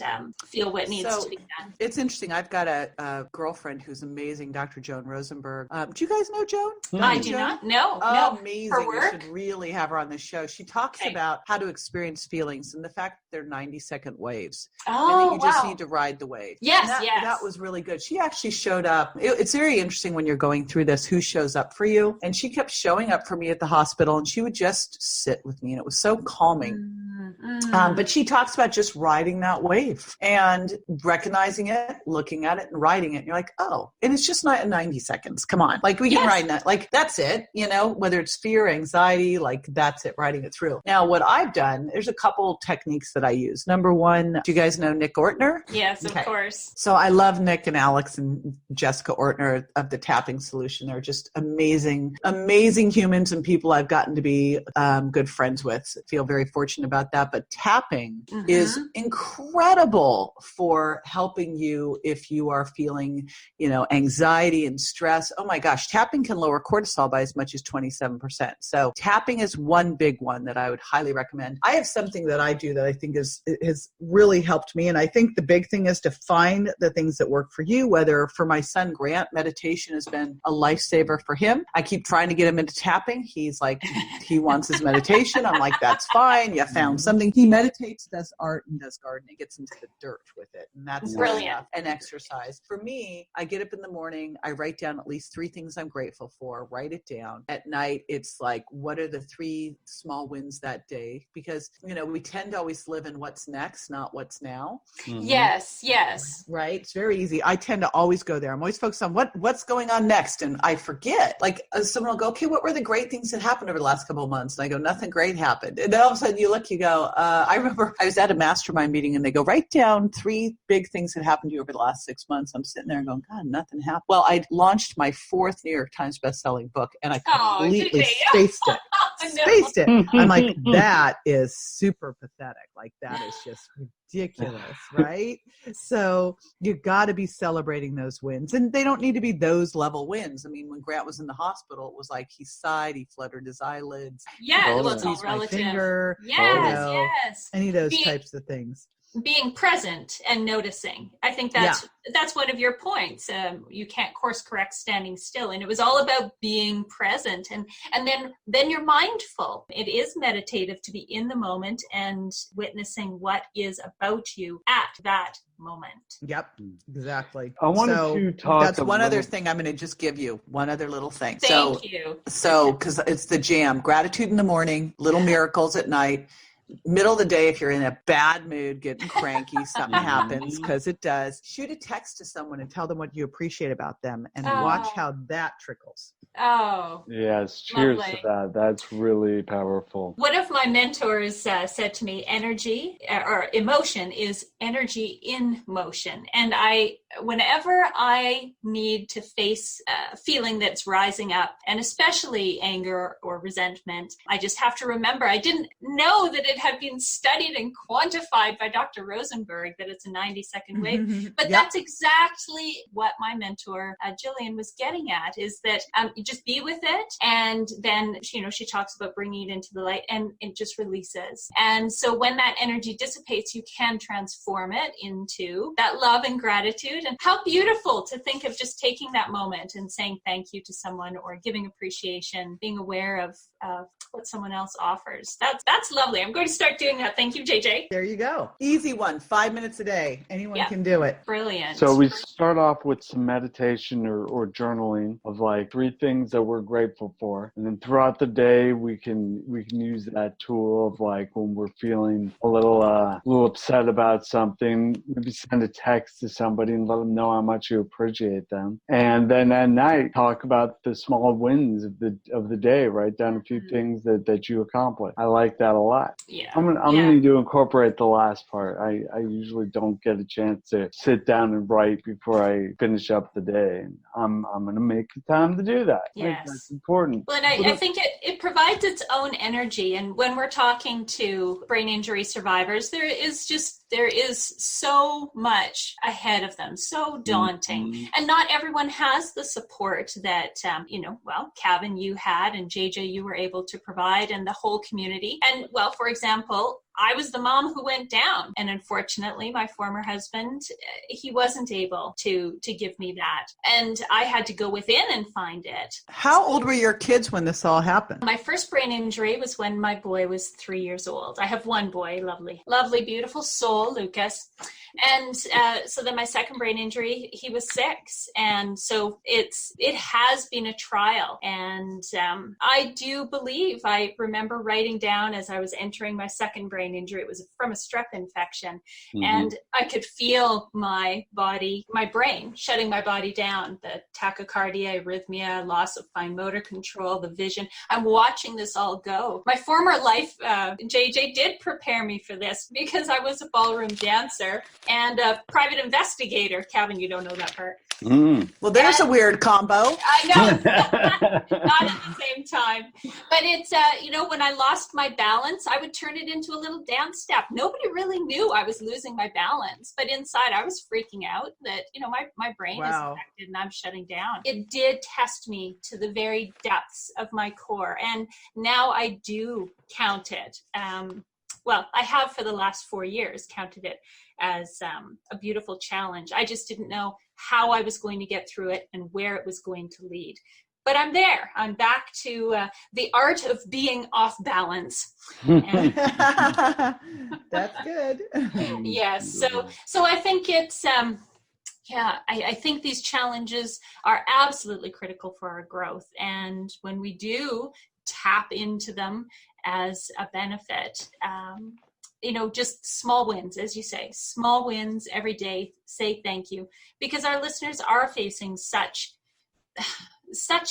feel what needs to be done? It's interesting. I've got a girlfriend who's amazing, Dr. Joan Rosenberg. Do you guys know Joan? I do not. No. Amazing. Her work? You should really have her on the show. She talks about how to experience feelings and the fact that they're 90-second waves. Oh, and that you just need to ride the wave. Yes, that was really good. She actually showed up. It's very interesting when you're going through this, who shows up for you. And she kept showing up for me at the hospital and she would just sit with me and it was so calming. But she talks about just riding that wave and recognizing it, looking at it and riding it. And you're like, oh, and it's just not in 90 seconds. Come on. Like we can ride that. Like that's it, whether it's fear, anxiety, like that's it, riding it through. Now, what I've done, there's a couple techniques that I use. Number one, do you guys know Nick Ortner? Yes, of course. So I love Nick and Alex and Jessica Ortner of the Tapping Solution. They're just amazing, amazing humans and people I've gotten to be good friends with. I feel very fortunate about that. But tapping is incredible for helping you if you are feeling, anxiety and stress. Oh my gosh, tapping can lower cortisol by as much as 27%. So tapping is one big one that I would highly recommend. I have something that I do that I think has really helped me. And I think the big thing is to find the things that work for you, whether for my son, Grant, meditation has been a lifesaver for him. I keep trying to get him into tapping. He's like, he wants his meditation. I'm like, that's fine. You found something something. He meditates, does art, and does gardening, gets into the dirt with it. And that's Brilliant. enough. And exercise. For me, I get up in the morning, I write down at least 3 things I'm grateful for, write it down. At night, it's like, what are the 3 small wins that day? Because, we tend to always live in what's next, not what's now. Mm-hmm. Yes. Right? It's very easy. I tend to always go there. I'm always focused on what's going on next. And I forget. Like someone will go, okay, what were the great things that happened over the last couple of months? And I go, nothing great happened. And then all of a sudden you look, you go, I remember I was at a mastermind meeting and they go, write down 3 big things that happened to you over the last 6 months. I'm sitting there going, God, nothing happened. Well, I launched my 4th New York Times bestselling book and I completely spaced it. Spaced it. I'm like, that is super pathetic. Like that is just ridiculous, right? So you got to be celebrating those wins, and they don't need to be those level wins. I mean, when Grant was in the hospital, it was like he sighed, he fluttered his eyelids. Yeah, well, it's all squeezed my relative. finger, Yes. any of those types of things. Being present and noticing. I think that's one of your points. You can't course correct standing still, and it was all about being present, and then you're mindful. It is meditative to be in the moment and witnessing what is about you at that moment. Yep, exactly. I wanted to talk. That's one other thing I'm going to just give you. One other little thing. Thank you. So, because it's the jam. Gratitude in the morning, little miracles at night. Middle of the day, if you're in a bad mood, getting cranky, something happens, because it does. Shoot a text to someone and tell them what you appreciate about them and watch how that trickles. Oh. Yes, cheers Lovely. to that. That's really powerful. One of my mentors said to me, energy or emotion is energy in motion. And whenever I need to face a feeling that's rising up, and especially anger or resentment, I just have to remember, I didn't know that it had been studied and quantified by Dr. Rosenberg, that it's a 90-second wave. But that's exactly what my mentor, Jillian, was getting at, is that you just be with it. And then, she talks about bringing it into the light, and it just releases. And so when that energy dissipates, you can transform it into that love and gratitude. And how beautiful to think of just taking that moment and saying thank you to someone, or giving appreciation, being aware of what someone else offers. That's lovely. I'm going to start doing that. Thank you, JJ. There you go. Easy one. 5 minutes a day. Anyone can do it. Brilliant. So we start off with some meditation or journaling of like 3 things that we're grateful for. And then throughout the day, we can use that tool of like when we're feeling a little upset about something, maybe send a text to somebody and let them know how much you appreciate them. And then at night, talk about the small wins of the day. Write down a few things that you accomplished. I like that a lot. Yeah. I'm gonna need to incorporate the last part. I usually don't get a chance to sit down and write before I finish up the day. I'm gonna make the time to do that. Yes. I think that's important. Well, and I think it provides its own energy. And when we're talking to brain injury survivors, there is so much ahead of them, so daunting. Mm-hmm. And not everyone has the support that, Kevin, you had, and JJ, you were able to provide, and the whole community. And well, for example, I was the mom who went down, and unfortunately my former husband, he wasn't able to give me that, and I had to go within and find it. How old were your kids when this all happened? My first brain injury was when my boy was 3 years old. I have one boy, lovely, beautiful soul, Lucas. And so then my second brain injury, he was 6. And so it has been a trial. And I do believe, I remember writing down as I was entering my second brain injury, it was from a strep infection. Mm-hmm. And I could feel my brain shutting my body down, the tachycardia, arrhythmia, loss of fine motor control, the vision. I'm watching this all go. My former life, JJ did prepare me for this because I was a ballroom dancer and a private investigator. Kevin, you don't know that part. Mm. Well, there's a weird combo. I know, not at the same time. But it's, when I lost my balance, I would turn it into a little dance step. Nobody really knew I was losing my balance. But inside, I was freaking out that, my brain is affected and I'm shutting down. It did test me to the very depths of my core. And now I do count it. I have for the last 4 years counted it as a beautiful challenge. I just didn't know how I was going to get through it and where it was going to lead. but I'm there. I'm back to the art of being off balance. And, That's good. yes. So I think it's, yeah, I think these challenges are absolutely critical for our growth. And when we do tap into them as a benefit, just small wins, as you say, small wins every day, say thank you, because our listeners are facing such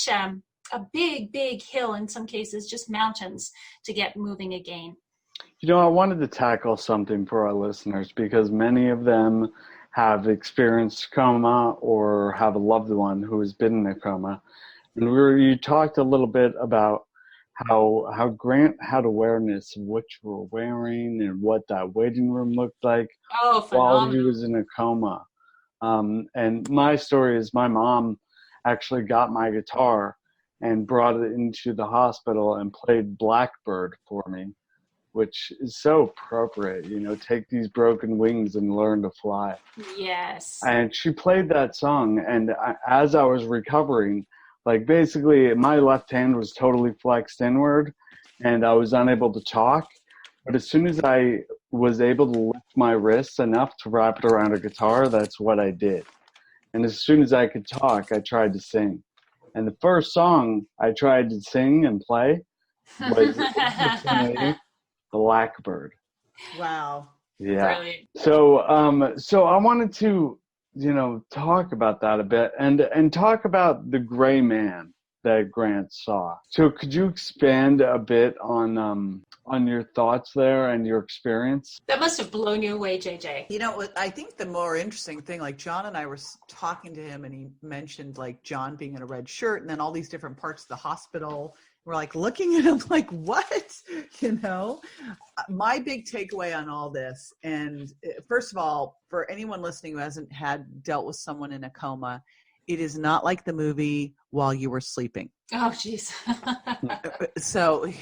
a big hill, in some cases, just mountains to get moving again. I wanted to tackle something for our listeners because many of them have experienced coma or have a loved one who has been in a coma. And you talked a little bit about how Grant had awareness of what you were wearing and what that waiting room looked like while he was in a coma. And my story is my mom actually got my guitar and brought it into the hospital and played Blackbird for me, which is so appropriate, take these broken wings and learn to fly. Yes. And she played that song. And as I was recovering, like basically my left hand was totally flexed inward and I was unable to talk. But as soon as I was able to lift my wrists enough to wrap it around a guitar, that's what I did. And as soon as I could talk, I tried to sing. And the first song I tried to sing and play was Blackbird. Wow. Yeah. Brilliant. So I wanted to, talk about that a bit and talk about the gray man that Grant saw. So could you expand a bit on your thoughts there and your experience? That must have blown you away, JJ. I think the more interesting thing, like John and I were talking to him and he mentioned like John being in a red shirt and then all these different parts of the hospital. We're like looking at him like, what? My big takeaway on all this, and first of all, for anyone listening who hasn't dealt with someone in a coma, it is not like the movie While You Were Sleeping. Oh, geez. So,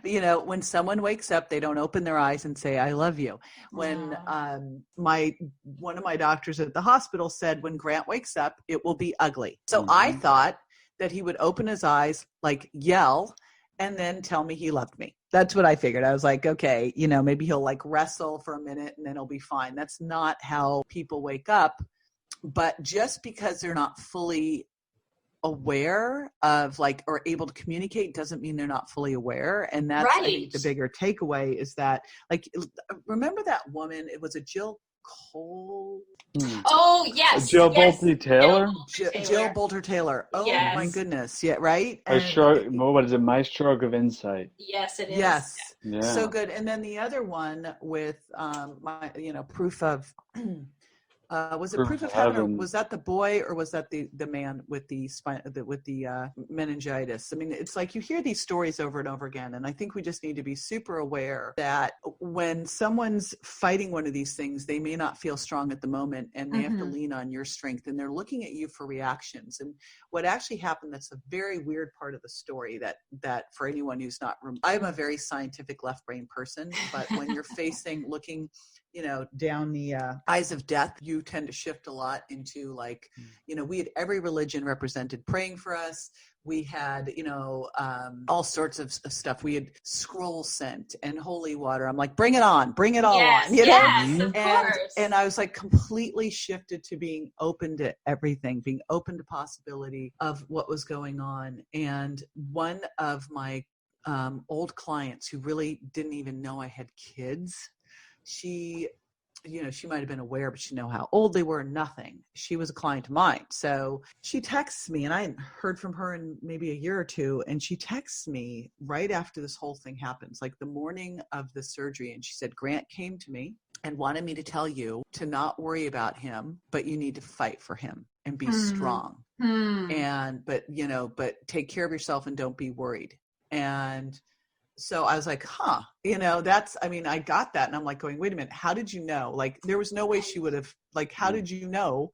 when someone wakes up, they don't open their eyes and say, I love you. When one of my doctors at the hospital said, when Grant wakes up, it will be ugly. So I thought that he would open his eyes, like yell, and then tell me he loved me. That's what I figured. I was like, okay, maybe he'll like wrestle for a minute and then he'll be fine. That's not how people wake up. But just because they're not fully aware of or able to communicate doesn't mean they're not fully aware. And that's right. I think the bigger takeaway is that, remember that woman, it was a Jill Cole. Oh, yes. Jill Bolte Taylor? Jill Bolte Taylor. Oh, yes. my goodness. Yeah, right? What is it? My Stroke of Insight. Yes, it is. Yes. Yeah. So good. And then the other one with proof of was it Proof of Heaven, or was that the boy, or was that the man with the meningitis? I mean, it's like you hear these stories over and over again, and I think we just need to be super aware that when someone's fighting one of these things, they may not feel strong at the moment, and they have to lean on your strength, and they're looking at you for reactions. And what actually happened, that's a very weird part of the story that for anyone who's not, I'm a very scientific left brain person, but when you're looking down the eyes of death, you tend to shift a lot into we had every religion represented praying for us. We had, all sorts of stuff. We had scroll scent and holy water. I'm like, bring it on, bring it all on. Yes, of course. And I was like completely shifted to being open to everything, being open to possibility of what was going on. And one of my old clients who really didn't even know I had kids, she might have been aware, but she didn't know how old they were, nothing. She was a client of mine. So she texts me, and I hadn't heard from her in maybe a year or two. And she texts me right after this whole thing happens, like the morning of the surgery. And she said, Grant came to me and wanted me to tell you to not worry about him, but you need to fight for him and be strong. But take care of yourself and don't be worried. And so I was like, I got that. And I'm like going, wait a minute, how did you know? Like, there was no way she would have, how did you know,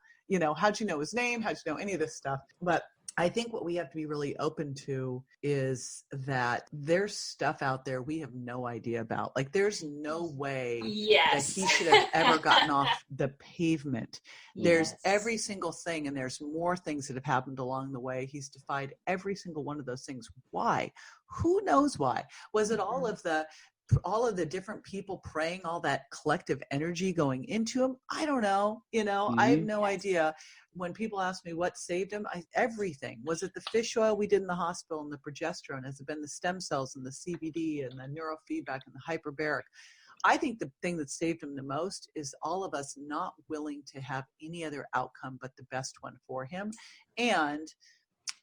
how'd you know his name? How'd you know any of this stuff? But I think what we have to be really open to is that there's stuff out there we have no idea about. Like there's no way that he should have ever gotten off the pavement. There's every single thing, and there's more things that have happened along the way. He's defied every single one of those things. Why? Who knows why? Was it all of the different people praying, all that collective energy going into him? I don't know. I have no idea. When people ask me what saved him, everything. Was it the fish oil we did in the hospital and the progesterone? Has it been the stem cells and the CBD and the neurofeedback and the hyperbaric? I think the thing that saved him the most is all of us not willing to have any other outcome but the best one for him. And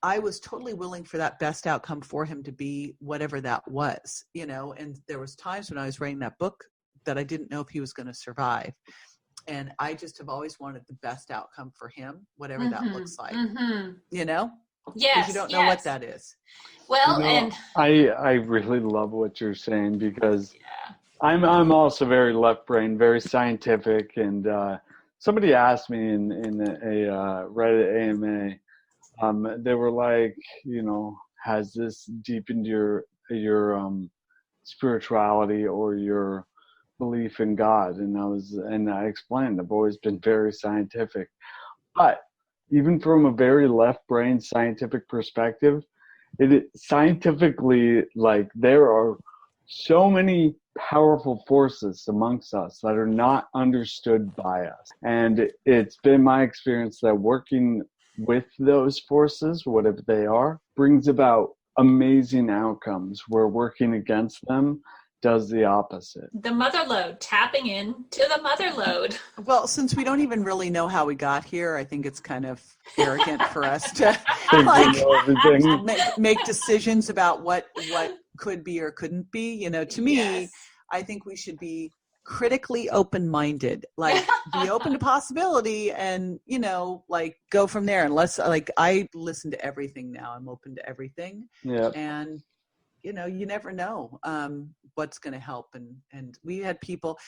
I was totally willing for that best outcome for him to be whatever that was, and there was times when I was writing that book that I didn't know if he was going to survive. And I just have always wanted the best outcome for him, whatever that looks like, Yes. Because you don't know what that is. Well, and I really love what you're saying, because I'm also very left brain, very scientific. And somebody asked me in a Reddit AMA, they were like, has this deepened your spirituality or your belief in God? And I explained, I've always been very scientific, but even from a very left brain scientific perspective, it scientifically, like, there are so many powerful forces amongst us that are not understood by us. And it's been my experience that working with those forces, whatever they are, brings about amazing outcomes, where working against them does the opposite. The mother lode, tapping in to the mother lode. Well, since we don't even really know how we got here, I think it's kind of arrogant for us to make decisions about what could be or couldn't be. To me, I think we should be critically open-minded, like be open to possibility, and go from there. Unless, like, I listen to everything now. I'm open to everything. Yeah. And you never know what's going to help. And we had people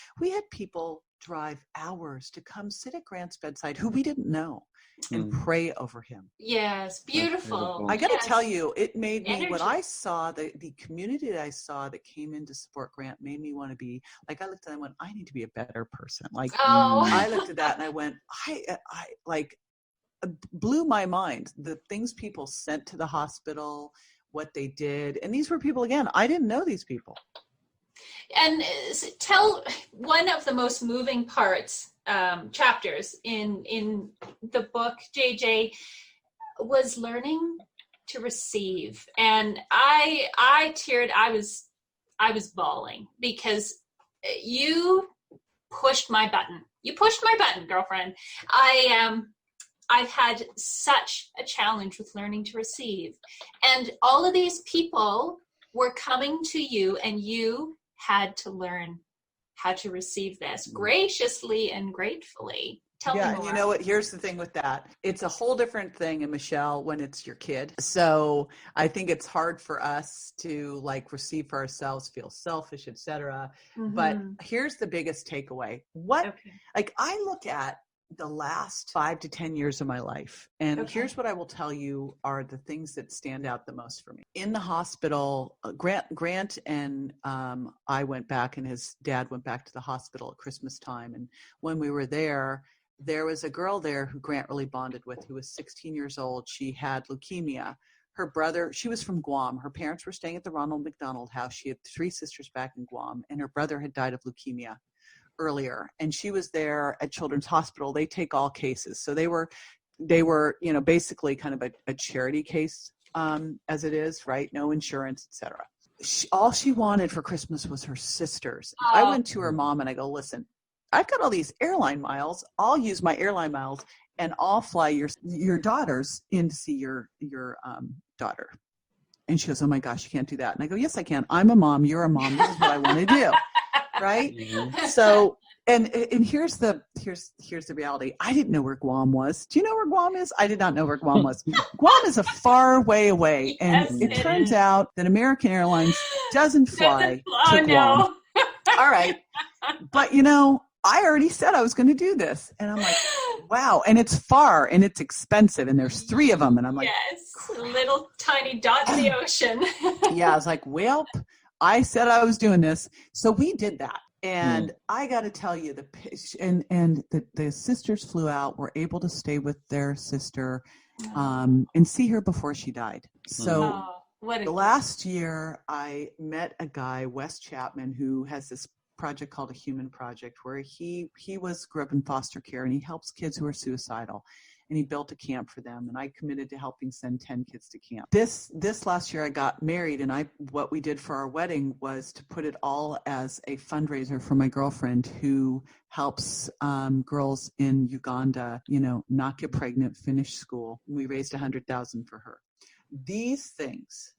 drive hours to come sit at Grant's bedside who we didn't know and pray over him. Yes, beautiful. I got to tell you, it made me, what I saw, the community that I saw that came in to support Grant made me want to be, like, I looked at it and went, I need to be a better person. Like, I looked at that and I went, blew my mind. The things people sent to the hospital, what they did. And these were people, again, I didn't know these people. And tell one of the most moving parts, chapters in the book, JJ, was learning to receive. And I teared. I was bawling because you pushed my button. You pushed my button, girlfriend. I've had such a challenge with learning to receive. And all of these people were coming to you, and you had to learn how to receive this graciously and gratefully. Tell me more. And you know what? Here's the thing with that. It's a whole different thing, and Michelle, when it's your kid. So I think it's hard for us to, like, receive for ourselves, feel selfish, etc. But here's the biggest takeaway. Like, I look at the last 5 to 10 years of my life, and here's what I will tell you are the things that stand out the most for me. In the hospital, Grant and I went back, and his dad went back to the hospital at Christmas time. And when we were there was a girl there who Grant really bonded with, who was 16 years old. She had leukemia. Her brother, she was from Guam. Her parents were staying at the Ronald McDonald House. She had 3 sisters back in Guam, and her brother had died of leukemia earlier, and she was there at Children's Hospital. They take all cases. So they were, basically kind of a charity case, as it is, right? No insurance, etc. All she wanted for Christmas was her sisters. I went to her mom and I go, listen, I've got all these airline miles. I'll use my airline miles and I'll fly your daughters in to see your daughter. And she goes, oh my gosh, you can't do that. And I go, yes, I can. I'm a mom. You're a mom. This is what I want to do. Right. So, and here's the reality. I didn't know where Guam was. Do you know where Guam is? I did not know where Guam was. Guam is a far way away. And it turns out that American Airlines doesn't fly to Guam. All right. But I already said I was going to do this. And I'm like, wow. And it's far and it's expensive. And there's 3 of them. And I'm like, yes, a little tiny dot in the ocean. yeah, I was like, well, I said I was doing this. So we did that. And I got to tell you, the sisters flew out, were able to stay with their sister and see her before she died. So last year, I met a guy, Wes Chapman, who has this project called A Human Project, where he grew up in foster care, and he helps kids who are suicidal. And he built a camp for them, and I committed to helping send 10 kids to camp. This last year I got married, and what we did for our wedding was to put it all as a fundraiser for my girlfriend who helps girls in Uganda, not get pregnant, finish school. We raised $100,000 for her. These things.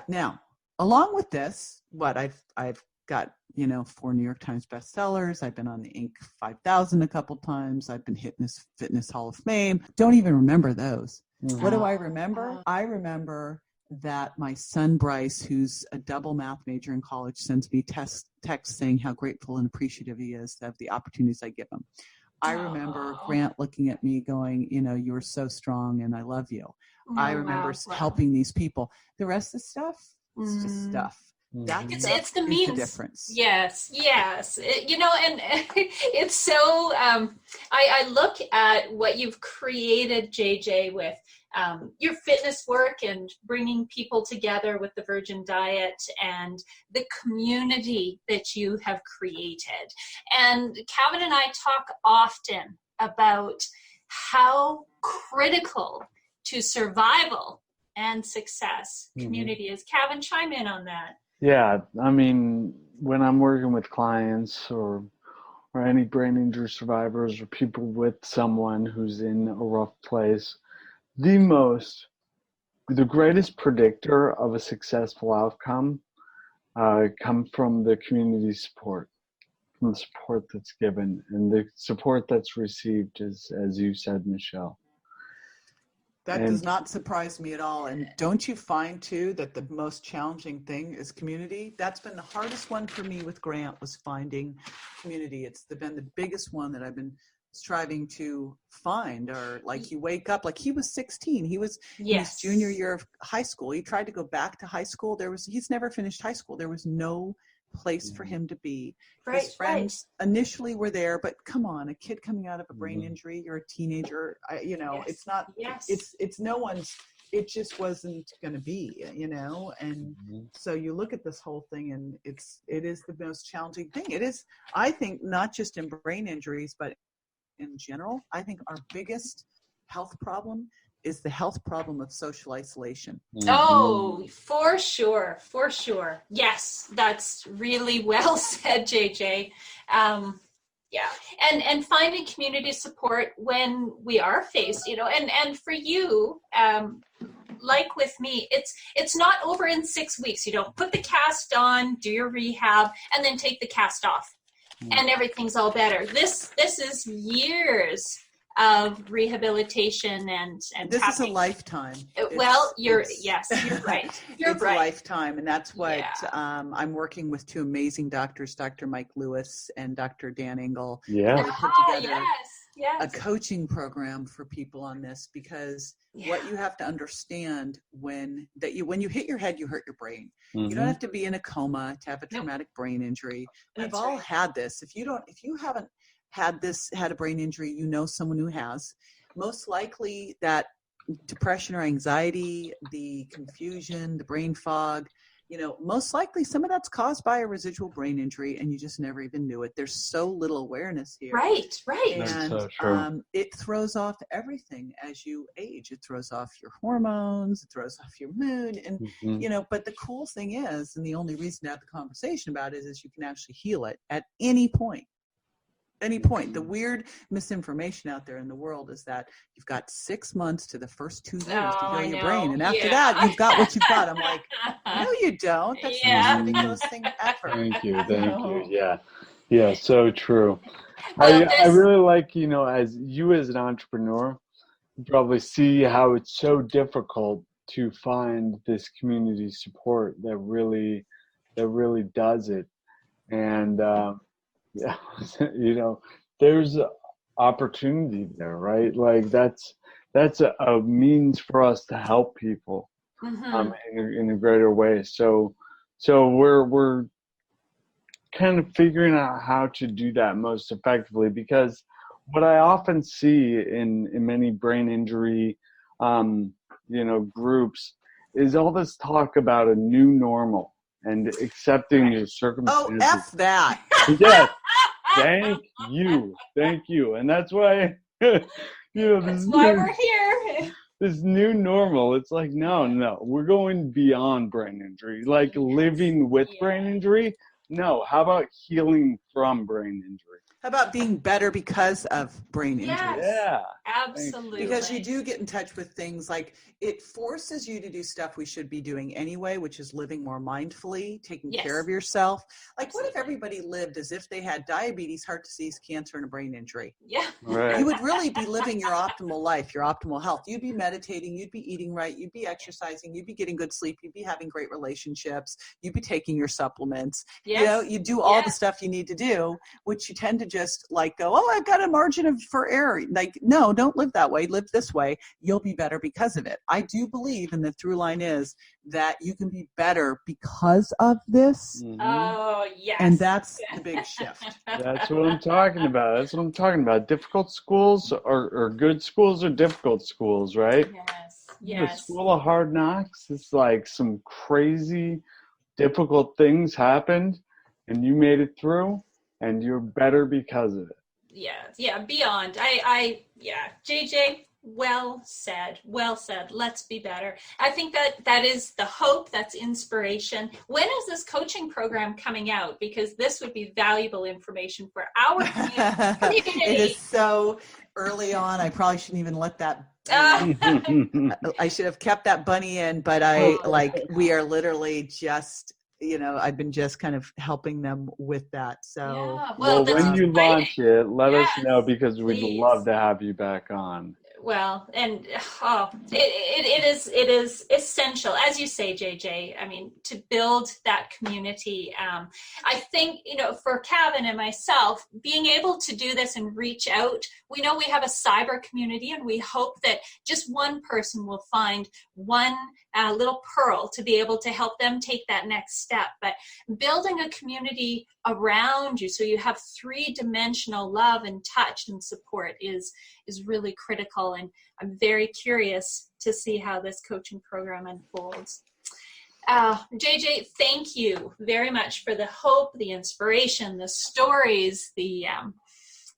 Now, along with this, I've got 4 New York Times bestsellers. I've been on the Inc. 5000 a couple times. I've been Fitness Hall of Fame. Don't even remember those. Mm-hmm. What do I remember? I remember that my son Bryce, who's a double math major in college, sends me texts saying how grateful and appreciative he is of the opportunities I give him. I remember Grant looking at me going, you are so strong and I love you. I remember helping these people. The rest of the stuff, it's just stuff. It's the means. The difference. Yes. And it's so. I look at what you've created, JJ, with your fitness work and bringing people together with the Virgin Diet and the community that you have created. And Kevin and I talk often about how critical to survival and success community is. Kevin, chime in on that. Yeah, I mean, when I'm working with clients or any brain injury survivors or people with someone who's in a rough place, the greatest predictor of a successful outcome come from the community support, from the support that's given and the support that's received, as you said, Michelle. That does not surprise me at all. And don't you find, too, that the most challenging thing is community? That's been the hardest one for me with Grant, was finding community. It's been the biggest one that I've been striving to find. Or like you wake up, like he was 16. He was in his junior year of high school. He tried to go back to high school. He's never finished high school. There was no place for him to be. His friends initially were there, but come on, a kid coming out of a brain injury, you're a teenager, it's not, it's no one's, it just wasn't going to be, and so you look at this whole thing and it is the most challenging thing. It is, I think, not just in brain injuries, but in general. I think our biggest health problem is the health problem of social isolation. Oh, for sure. Yes, that's really well said, JJ. And finding community support when we are faced, and for you, like with me, it's not over in 6 weeks. You don't put the cast on, do your rehab, and then take the cast off, and everything's all better. This is years of rehabilitation and this is a lifetime. You're right. It's a lifetime, and that's what I'm working with 2 amazing doctors, Dr. Mike Lewis and Dr. Dan Engel. Yeah, put together a coaching program for people on this, because what you have to understand when you hit your head, you hurt your brain. You don't have to be in a coma to have a traumatic brain injury. We've all had this. If you haven't had a brain injury, someone who has. Most likely that depression or anxiety, the confusion, the brain fog, most likely some of that's caused by a residual brain injury, and you just never even knew it. There's so little awareness here. Right. And so true. It throws off everything as you age. It throws off your hormones, it throws off your mood, and but the cool thing is, and the only reason to have the conversation about it is you can actually heal it at any point. The weird misinformation out there in the world is that you've got 6 months to the first 2 years to heal your brain. And after that, you've got what you've got. I'm like, no, you don't. That's the most ridiculous thing ever. Thank you. Yeah, so true. I really like, as an entrepreneur, you probably see how it's so difficult to find this community support that really does it. And, Yeah, there's opportunity there, right? Like that's a means for us to help people Mm-hmm. in a greater way. So we're kind of figuring out how to do that most effectively, because what I often see in many brain injury um, groups is all this talk about a new normal and accepting your Oh, circumstances. F that. Yes, thank you, and that's why That's why we're here. this new normal. It's like no, we're going beyond brain injury, like living with brain injury. No, how about healing from brain injury? How about being better because of brain injury? Yes, Yeah, thank you. absolutely. Because you do get in touch with things like it forces you to do stuff we should be doing anyway, which is living more mindfully, taking care of yourself. Like, what if everybody lived as if they had diabetes, heart disease, cancer, and a brain injury? Yeah. Right. You would really be living your optimal life, your optimal health. You'd be meditating, you'd be eating right, you'd be exercising, you'd be getting good sleep, you'd be having great relationships, you'd be taking your supplements. Yes. You do all the stuff you need to do, which you tend to just like go, oh, I've got a margin for error. Like, no, don't live that way. Live this way. You'll be better because of it. I do believe, and the through line is that you can be better because of this. Mm-hmm. Oh, yes. And that's the big shift. That's what I'm talking about. Difficult schools or good schools or difficult schools, right? The Yes. school of hard knocks, it's like some crazy, difficult things happened, and you made it through, and you're better because of it. Yeah, beyond. JJ, well said. Let's be better. I think that is the hope, that's inspiration. When is this coaching program coming out? Because this would be valuable information for our community. It is so early on. I probably shouldn't even let that I should have kept that bunny in, but we are literally just, I've been just kind of helping them with that. So, well, when you launch it, let us know, because we'd please. love to have you back on. Well, and it is essential, as you say, JJ. I mean, to build that community. I think, for Kevin and myself, being able to do this and reach out, we know we have a cyber community, and we hope that just one person will find one little pearl to be able to help them take that next step. But building a community around you so you have three-dimensional love and touch and support is really critical, and I'm very curious to see how this coaching program unfolds. JJ, thank you very much for the hope, the inspiration, the stories, the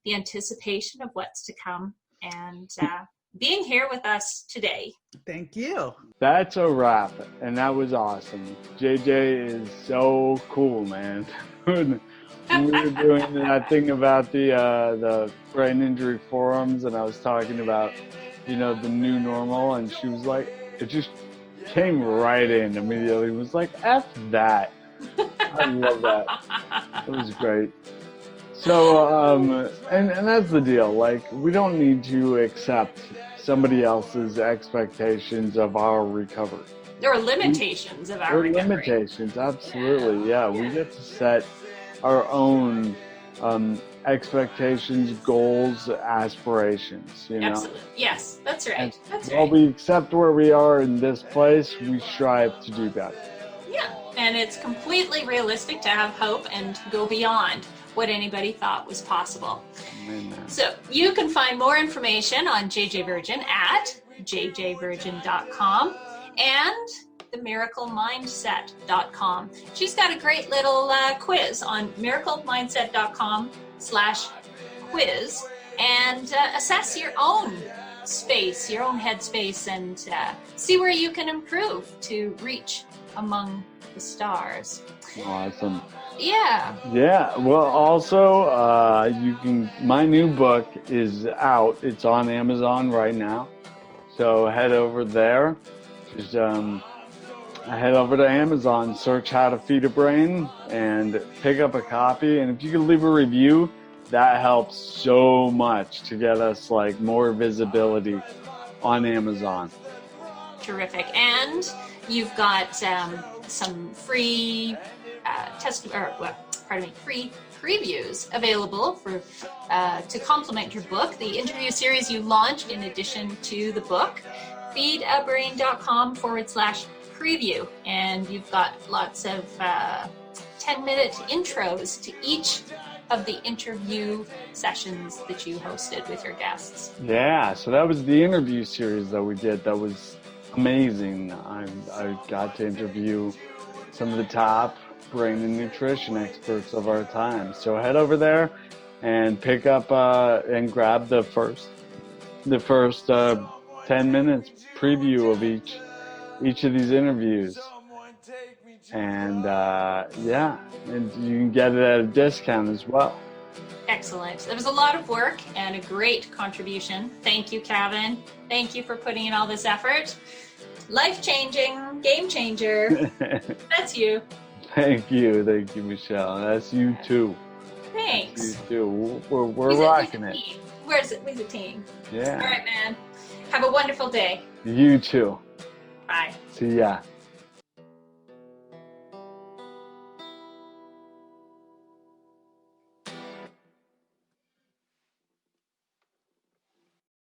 anticipation of what's to come, and being here with us today. Thank you. That's a wrap, and that was awesome. JJ is so cool, man. When we were doing that thing about the brain injury forums, and I was talking about, the new normal, and she was like, it just came right in immediately. It was like, F that. I love that. It was great. So, and that's the deal. Like, we don't need to accept somebody else's expectations of our recovery. There are limitations of our recovery. Limitations, absolutely. Yeah, we get to set our own expectations, goals, aspirations, Absolutely. Yes, that's right. While we accept where we are in this place, we strive to do better. Yeah, and it's completely realistic to have hope and go beyond what anybody thought was possible. Amen. So you can find more information on JJ Virgin at jjvirgin.com and themiraclemindset.com. She's got a great little quiz on miraclemindset.com/quiz, and assess your own space, your own headspace, and see where you can improve to reach among the stars. Awesome. Yeah. Well, also, my new book is out. It's on Amazon right now. So head over there. Just head over to Amazon, search How to Feed a Brain, and pick up a copy. And if you could leave a review, that helps so much to get us more visibility on Amazon. Terrific. And you've got some free free previews available for to complement your book, the interview series you launched in addition to the book, feedabrain.com/preview. And you've got lots of 10-minute intros to each of the interview sessions that you hosted with your guests. Yeah, so that was the interview series that we did. That was amazing. I got to interview some of the top brain and nutrition experts of our time. So head over there and pick up and grab the first 10 minutes preview of each of these interviews. And and you can get it at a discount as well. Excellent. There was a lot of work and a great contribution. Thank you, Kevin. Thank you for putting in all this effort. Life-changing, game changer. That's you. Thank you, Michelle. That's you too. Thanks. That's you too. We're rocking it. Where's it? With the team. Yeah. All right, man. Have a wonderful day. You too. Bye. See ya.